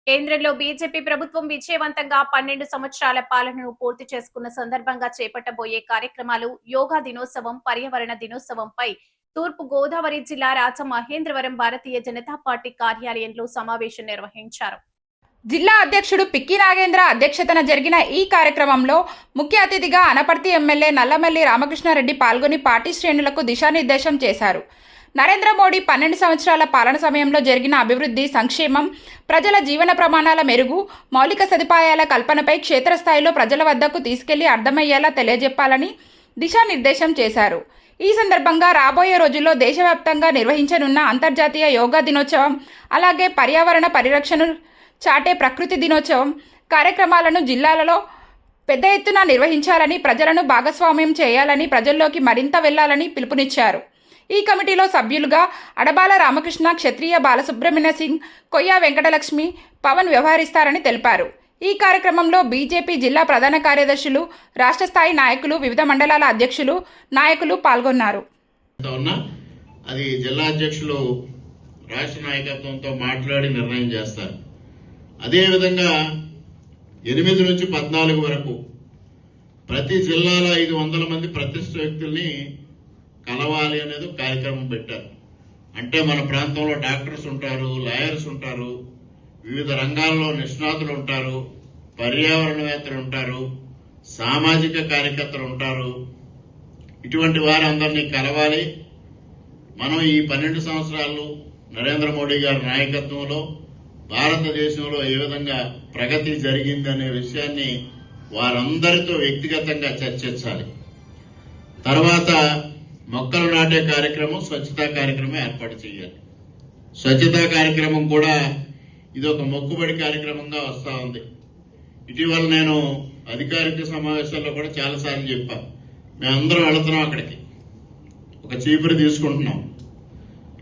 కేంద్రంలో బీజేపీ ప్రభుత్వం విజయవంతంగా 12 సంవత్సరాల పాలనను పూర్తి చేసుకున్న సందర్భంగా చేపట్టబోయే కార్యక్రమాలు యోగా దినోత్సవం, పర్యావరణ దినోత్సవంపై తూర్పు గోదావరి జిల్లా రాజమహేంద్రవరం భారతీయ జనతా పార్టీ కార్యాలయంలో సమావేశం నిర్వహించారు. జిల్లా అధ్యక్షుడు పిక్కి నాగేంద్ర అధ్యక్షతన జరిగిన ఈ కార్యక్రమంలో ముఖ్య అతిథిగా అనపర్తి ఎమ్మెల్యే నల్లమల్లి రామకృష్ణారెడ్డి పాల్గొని పార్టీ శ్రేణులకు దిశానిర్దేశం చేశారు. నరేంద్ర మోడీ 12 సంవత్సరాల పాలన సమయంలో జరిగిన అభివృద్ధి, సంక్షేమం, ప్రజల జీవన ప్రమాణాల మెరుగు, మౌలిక సదుపాయాల కల్పనపై క్షేత్రస్థాయిలో ప్రజల వద్దకు తీసుకెళ్లి అర్థమయ్యేలా తెలియజెప్పాలని దిశానిర్దేశం చేశారు. ఈ సందర్భంగా రాబోయే రోజుల్లో దేశవ్యాప్తంగా నిర్వహించనున్న అంతర్జాతీయ యోగా దినోత్సవం, అలాగే పర్యావరణ పరిరక్షణను చాటే ప్రకృతి దినోత్సవం కార్యక్రమాలను జిల్లాలలో పెద్ద ఎత్తున నిర్వహించాలని, ప్రజలను భాగస్వామ్యం చేయాలని, ప్రజల్లోకి మరింత వెళ్లాలని పిలుపునిచ్చారు. ఈ కమిటీలో సభ్యులుగా అడబాల రామకృష్ణ, క్షత్రియ బాలసుబ్రహ్మణ్య సింగ్, కొయ్య వెంకటలక్ష్మి, పవన్ వ్యవహరిస్తారని తెలిపారు. ఈ కార్యక్రమంలో బీజేపీ జిల్లా ప్రధాన కార్యదర్శులు, రాష్ట్ర స్థాయి నాయకులు, వివిధ మండలాల అధ్యక్షులు, నాయకులు పాల్గొన్నారు. అది జిల్లా అధ్యక్షులు రాష్ట్ర నాయకత్వంతో మాట్లాడి నిర్ణయం చేస్తారు. అదేవిధంగా 8 నుంచి 14 వరకు ప్రతి జిల్లాలో 500 మంది ప్రతిష్ఠ వ్యక్తుల్ని కలవాలి అనేది కార్యక్రమం పెట్టారు. అంటే మన ప్రాంతంలో డాక్టర్స్ ఉంటారు, లాయర్స్ ఉంటారు, వివిధ రంగాల్లో నిష్ణాతులు ఉంటారు, పర్యావరణవేత్తలు ఉంటారు, సామాజిక కార్యకర్తలు ఉంటారు. ఇటువంటి వారందరినీ కలవాలి. మనం ఈ 12 సంవత్సరాలు నరేంద్ర మోడీ గారి నాయకత్వంలో భారతదేశంలో ఏ విధంగా ప్రగతి జరిగిందనే విషయాన్ని వారందరితో వ్యక్తిగతంగా చర్చించాలి. తర్వాత మొక్కలు నాటే కార్యక్రమం, స్వచ్ఛతా కార్యక్రమం ఏర్పాటు చేయాలి. స్వచ్ఛతా కార్యక్రమం కూడా ఇది ఒక మొక్కుబడి కార్యక్రమంగా వస్తా ఉంది. ఇటీవల నేను అధికారిక సమావేశాల్లో కూడా చాలాసార్లు చెప్పాను. మేమందరం వెళుతున్నాం అక్కడికి, ఒక చీపురు తీసుకుంటున్నాం,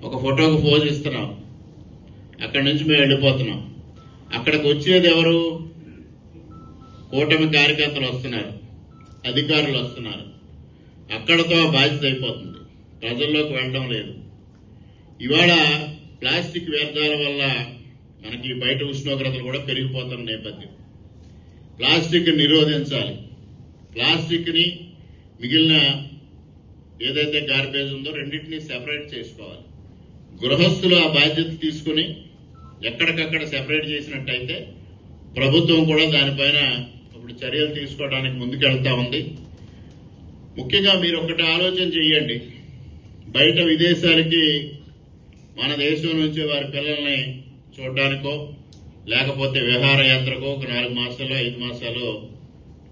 ఒక ఫోటోకు పోజ్ ఇస్తున్నాం, అక్కడి నుంచి మేము వెళ్ళిపోతున్నాం. అక్కడికి వచ్చేది ఎవరు? కూటమి కార్యకర్తలు వస్తున్నారు, అధికారులు వస్తున్నారు. అక్కడతో బాధ్యత అయిపోతుంది, ప్రజల్లోకి వెళ్ళడం లేదు. ఇవాళ ప్లాస్టిక్ వ్యర్థాల వల్ల మనకి బయట ఉష్ణోగ్రతలు కూడా పెరిగిపోతున్న నేపథ్యం. ప్లాస్టిక్ నిరోధించాలి. ప్లాస్టిక్ ని మిగిలిన ఏదైతే గార్బేజ్ ఉందో రెండింటినీ సెపరేట్ చేసుకోవాలి. గృహస్థులు ఆ బాధ్యత తీసుకుని ఎక్కడికక్కడ సెపరేట్ చేసినట్టయితే ప్రభుత్వం కూడా దానిపైన ఇప్పుడు చర్యలు తీసుకోవడానికి ముందుకెళ్తా ఉంది. ముఖ్యంగా మీరు ఒకటి ఆలోచన చేయండి. బయట విదేశాలకి మన దేశం నుంచి వారి పిల్లల్ని చూడడానికో లేకపోతే విహారయాత్రకో ఒక 4 మాసాలు 5 మాసాలు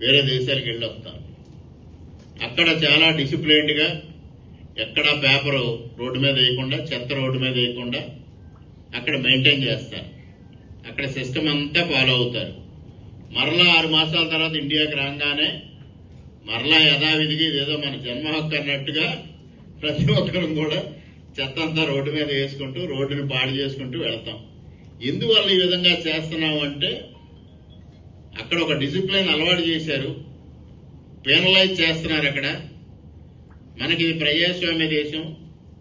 వేరే దేశాలకు వెళ్ళొస్తారు. అక్కడ చాలా డిసిప్లైన్డ్ గా ఎక్కడా పేపరు రోడ్డు మీద వేయకుండా, చెత్త రోడ్డు మీద వేయకుండా అక్కడ మెయింటైన్ చేస్తారు. అక్కడ సిస్టమ్ అంతా ఫాలో అవుతారు. మరలా 6 మాసాల తర్వాత ఇండియాకి రాగానే మరలా యథావిధిగా ఇదేదో మన జన్మ హక్కు అన్నట్టుగా ప్రతి ఒక్కరు కూడా చెత్త అంతా రోడ్డు మీద వేసుకుంటూ, రోడ్డుని పాడు చేసుకుంటూ వెళ్తాం. ఎందువల్ల ఈ విధంగా చేస్తున్నాం అంటే అక్కడ ఒక డిసిప్లిన్ అలవాటు చేశారు, పెనలైజ్ చేస్తున్నారు. అక్కడ మనకి ఇది ప్రజాస్వామ్య దేశం,